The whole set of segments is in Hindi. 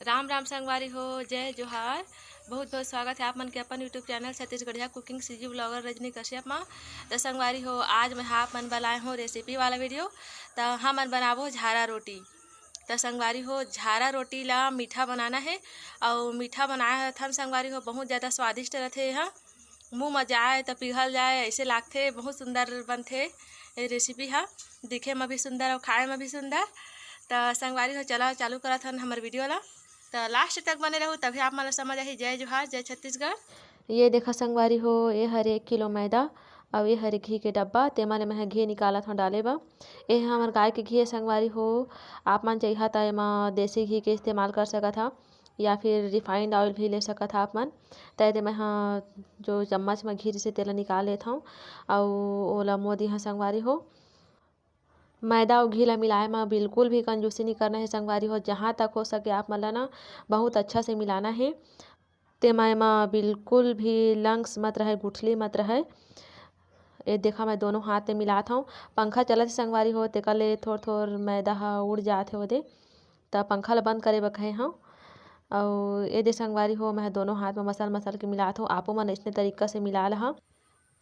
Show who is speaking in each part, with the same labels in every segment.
Speaker 1: राम राम संगवारी हो, जय जोहार। बहुत बहुत स्वागत है आप मन के अपन YouTube channel Chhattisgarhiya cooking CG blogger Rajni Kashyap में। तो संगवारी हो, आज मैं आप मन बनाए हूँ रेसिपी वाला वीडियो। तो हम मन बनाबो झारा रोटी। तो संगवारी हो, झारा रोटी ला मीठा बनाना है और मीठा बनाए हथन संगवारी हो, बहुत ज़्यादा स्वादिष्ट रहते हैं। मुँह में जाए तो पिघल जाए ऐसे लागते, बहुत सुंदर बनते। ये रेसिपी है दिखे में भी सुंदर और खाए में भी सुंदर। तो संगवारी हो, चला चालू करत हन हमारे वीडियो ला। तो लास्ट तक बने रहूँ तभी आप मन समझ आही। जय जोहार, जय छत्तीसगढ़। ये देखा संगवारी हो, ये हर 1 किलो मैदा और ये हर घी के डब्बा तेमा ले मैं घी निकालत हूँ डाले बा। ये हमार गाय के घी है संगवारी हो। आप मन चाहिए तो एमा देसी घी के इस्तेमाल कर सकत हा या फिर रिफाइंड ऑयल भी ले सकत हा आप मन। तय दे मैं जो चम्मच में घी से तेला निकाल लेता हूँ और ओला मोदी हाँ संगवारी हो। मैदा और घी ला मिलाए में बिल्कुल भी कंजूसी नहीं करना है संगवारी हो। जहाँ तक हो सके आप मन ला ना बहुत अच्छा से मिलाना है। तेमा एमा बिल्कुल भी लंग्स मत रहे, गुठली मत रहे। ये देखा मैं दोनों हाथ में मिलात हूँ। पंखा चलत संगवारी हो तेकर ले थोड़ थोड़ मैदा ह उड़ जात है ओदे। त पंखा ला बंद करे बखाए हूँ और ये दे संगवारी हो मैं दोनों हाथ में मसल मसल के मिलात हूँ। आपो मन ऐसने तरीका से मिला लहा।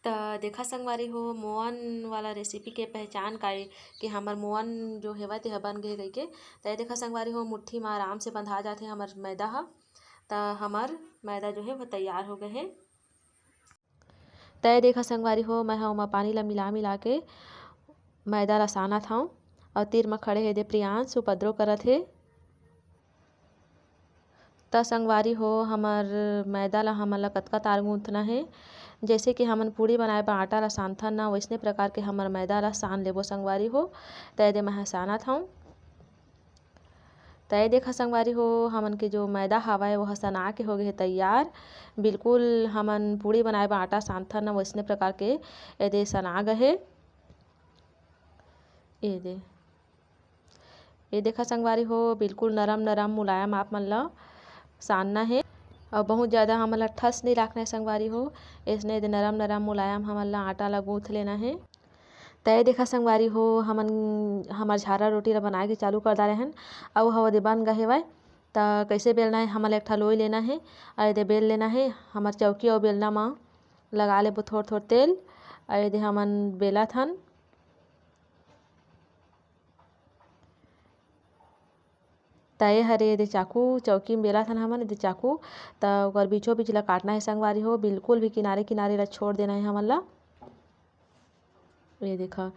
Speaker 1: त देखा संगवारी हो, मोअन वाला रेसिपी के पहचान काई कि हमर मोअन जो हेवा तेहा बन गे कहिके। त देखा संगवारी हो, मुट्ठी में आराम से बंधा जाते हमर मैदा ह। त हमर मैदा जो है वो तैयार हो गए हैं। तय देखा संगवारी हो, मैं ओमा पानी ला मिला मिला के मैदा ला सानत हूँ और तीर में खड़े हे दे प्रियांश उपद्रव करत हे। त संगवारी हो, हमर मैदा ला हमन ला कतका तार गूंथना है। जैसे कि हमन पूड़ी बनाए बा आटा ला सानथन ना, वैसने प्रकार के हमर मैदा ला सान लेबो संगवारी हो। तय दे मैं सानत हूँ। तय देखा संगवारी हो, हमन के जो मैदा हवा वो सना के हो गए तैयार। बिल्कुल हमन पूड़ी बनाए बा आटा सानथन ना, वैसने प्रकार के एदे सना गए। ये देखा संगवारी हो, बिल्कुल नरम नरम मुलायम आप मन ला सानना है और बहुत ज़्यादा हमन ला ठस नहीं रखना है संगवारी हो। इसने नरम नरम मुलायम हमन ला आटा ला गूँथ लेना है। तय देखा संगवारी हो, हमन हमार झारा रोटी ला बनाए के चालू कर डाले हन और हवा दे बन गए हेवय। त कैसे बेलना है, हमन ला एक ठा लोई लेना है और एदे बेल लेना है। हमार चौकी और बेलना में लगा लेबो थोड़ थोड़ तेल और एदे हमन बेलत हन। तय हरे एदे चाकू चौकी में बेलत हन हमन एदे चाकू। त ओकर बीचों बीच ला काटना है संगवारी हो, बिल्कुल भी किनारे किनारे ला छोड़ देना है हमन ला। ये देखा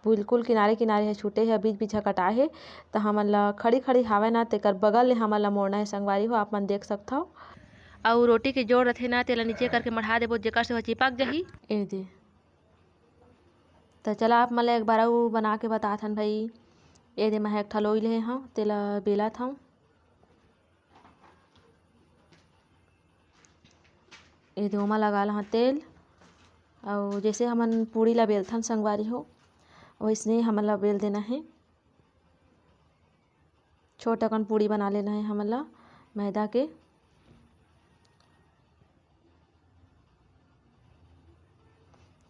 Speaker 1: बिल्कुल किनारे किनारे है छूटे है, बीच बीच कटाए है। तो हमन ला खड़ी खड़ी हावे ना तेकर बगल ले हमन ला मोड़ना है संगवारी हो, आप मन देख सकत हो। और रोटी के जोड़ रथे ना तेला नीचे करके मढ़ा देबो जेकर से वो चिपक जाही। ए दे तो चला आप मन ला एक बार अउ बना के बतात हन भाई। ए दे मैं एक ठा लोई ले हूँ तेला बेलत हूँ। ए दे ओमा लगा ला तेल और जैसे हमन पूड़ी ला बेलथन संगवारी हो वैसने हमन ला बेल देना है। छोटा कन पूड़ी बना लेना है हमन ला मैदा के।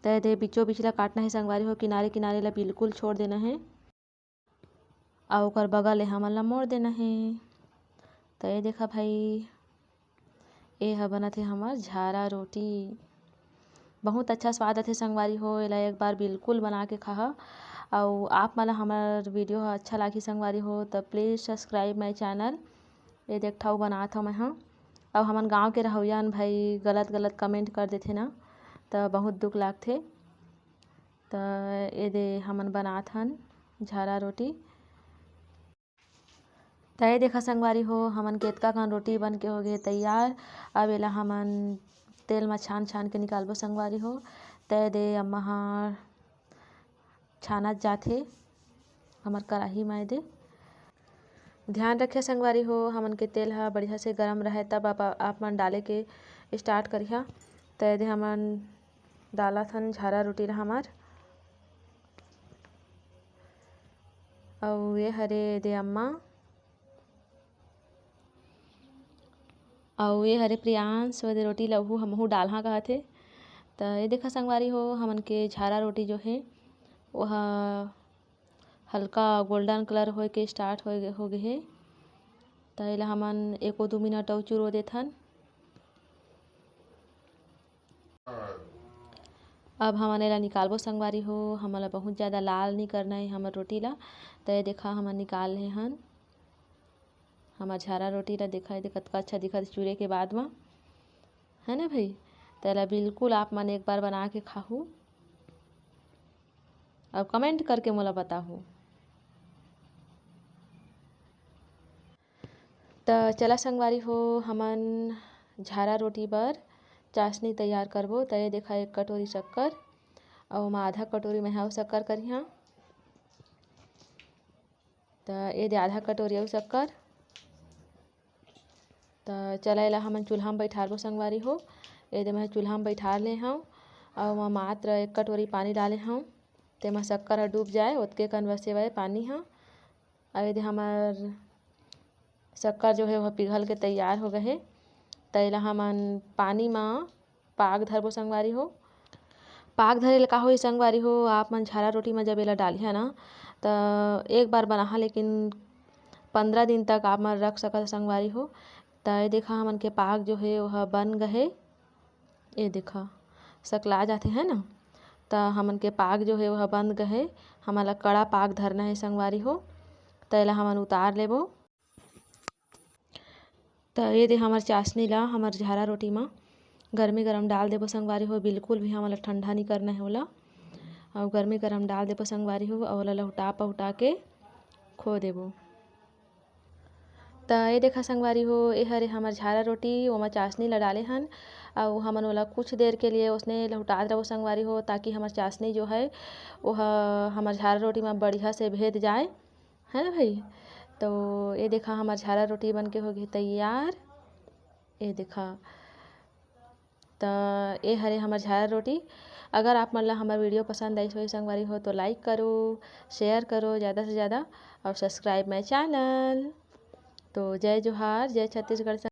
Speaker 1: तय दे बीचों बीच ला काटना है संगवारी हो, किनारे किनारे ला बिल्कुल छोड़ देना है और ओकर बगल ले हमन ला मोड़ देना है। तय देखा भाई, ये ह बनत है हमर झारा रोटी। बहुत अच्छा स्वाद आथे संगवारी हो, एला एक बार बिल्कुल बना के खाहा। और आप मन हमार वीडियो अच्छा लगी संगवारी हो तो प्लीज़ सब्सक्राइब माई चैनल। ये देख ठाऊ बनात हूँ मैं हाँ। और हमन गाँव के रहोइया भाई गलत गलत कमेंट कर देथे ना तो बहुत दुख लागथे। तो ये दे हमन बनात हन झारा रोटी। तय देखा संगवारी हो, हमन केतका कन रोटी बन के हो गए तैयार। अब एला हमन तेल में छान छान के निकालबो संगवारी हो। तय दे अम्मा ह छानत जाथे हमर कढ़ाई में। दे ध्यान रखे संगवारी हो, हमन के तेल ह बढ़िया से गरम रहे तब आप मन डाले के स्टार्ट करिहा। तय दे हमन डालत हन झारा रोटी ला हमार और ये हरे दे अम्मा और ये हरे प्रियांश दे रोटी लहू हमहू डालहा कहथे। तो ये देखा संगवारी हो, हमन के झारा रोटी जो है वह हल्का गोल्डन कलर हो के स्टार्ट हो गए है। त एला हमन 1-2 मिनट अउ चुरो देथन। अब हमन एला निकालबो संगवारी हो। हमन ला बहुत ज़्यादा लाल नहीं करना है हमर रोटी ला। त ये देखा हमन निकाल ले हन हमर झारा रोटी ला। देखा ये कतका अच्छा दिखत चूरे के बाद में, है ना भाई। त एला बिल्कुल आप मन एक बार बना के खाहू और कमेंट करके मोला बताहू। त चला संगवारी हो हमन झारा रोटी बर चाशनी तैयार करबो। त ये देखा 1 कटोरी शक्कर और ओमा आधा कटोरी में अउ शक्कर करिहा। त ये दे आधा कटोरी अउ शक्कर। त चला एला हमन चूल्हा में बैठारबो संगवारी हो। ये दे मैं चूल्हा में बैठार ले हूँ और ओमा मात्र 1 कटोरी पानी डाले हूँ। तेमा शक्कर डूब जाए ओतके कन बस सेवय पानी ह। और ये दे हमर शक्कर जो है वह पिघल के तैयार हो गए। त एला हमन पानी में पाग धरबो संगवारी हो। पाग धरे ले का होई संगवारी हो, आप मन झारा रोटी में जब एला डालिहा ना त एक बार बनाहा लेकिन 15 दिन तक आप मन रख सकत संगवारी हो। त ये देखा हमन के पाग जो है वह बन गए। ये देखा सकला जाते है ना। त हमन के पाग जो है वह बन गए। हमन ला कड़ा पाग धरना है संगवारी हो। त एला हमन उतार लेबो। त ये दे हमर चाशनी ला हमर झारा रोटी में गर्मी गरम डाल देबो संगवारी हो। बिल्कुल भी हमन ला ठंडा नहीं करना है ओला। और गर्मी गरम डाल देबो संगवारी हो और ओला लहुटा पहुटा के खो देबो। त ये देखा संगवारी हो ये हरे हमर झारा रोटी ओमा चाशनी ला डाले हन और हमन ओला कुछ देर के लिए उसने लहुटा देबो संगवारी हो, ताकि हमर चाशनी जो है वह हमर झारा रोटी में बढ़िया से भेद जाए, है ना भाई। तो ये देखा हमर झारा रोटी बन के हो गई तैयार। ये देखा त ये हरे हमर झारा रोटी। अगर आप मन ला हमर वीडियो पसंद आई संगवारी हो तो लाइक करो, शेयर करो ज़्यादा से ज़्यादा और सब्सक्राइब माई चैनल। तो जय जोहार, जय छत्तीसगढ़।